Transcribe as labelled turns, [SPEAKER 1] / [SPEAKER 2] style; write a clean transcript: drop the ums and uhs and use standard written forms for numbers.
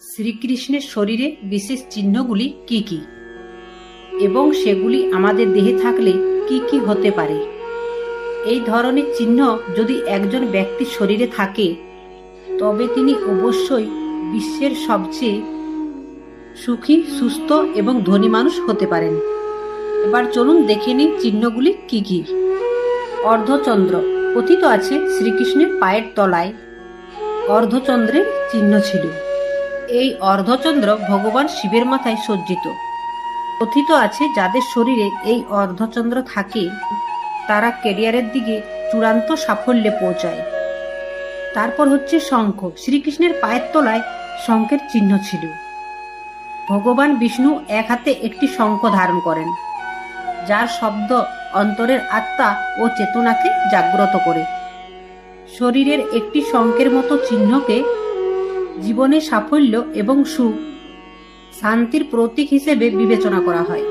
[SPEAKER 1] শ্রীকৃষ্ণের শরীরে বিশেষ চিহ্নগুলি কি কি এবং সেগুলি আমাদের দেহে থাকলে কি কি হতে পারে? এই ধরনের চিহ্ন যদি একজন ব্যক্তির শরীরে থাকে তবে তিনি অবশ্যই বিশ্বের সবচেয়ে সুখী, সুস্থ এবং ধনী মানুষ হতে পারেন। এবার চলুন দেখে নিন চিহ্নগুলি কি কি। অর্ধচন্দ্র। কথিত আছে শ্রীকৃষ্ণের পায়ের তলায় অর্ধচন্দ্রের চিহ্ন ছিল। এই অর্ধচন্দ্র ভগবান শিবের মাথায় সজ্জিত। কথিত আছে যাদের শরীরে এই অর্ধচন্দ্র থাকে তারা ক্যারিয়ারের দিকে চূড়ান্ত সাফল্যে পৌঁছায়। তারপর হচ্ছে শঙ্খ। শ্রীকৃষ্ণের পায়ের তলায় শঙ্খের চিহ্ন ছিল। ভগবান বিষ্ণু এক হাতে একটি শঙ্খ ধারণ করেন, যার শব্দ অন্তরের আত্মা ও চেতনাকে জাগ্রত করে। শরীরের একটি শঙ্খের মতো চিহ্নকে জীবনে সাফল্য এবং সুখ, শান্তির প্রতীক হিসেবে বিবেচনা করা হয়।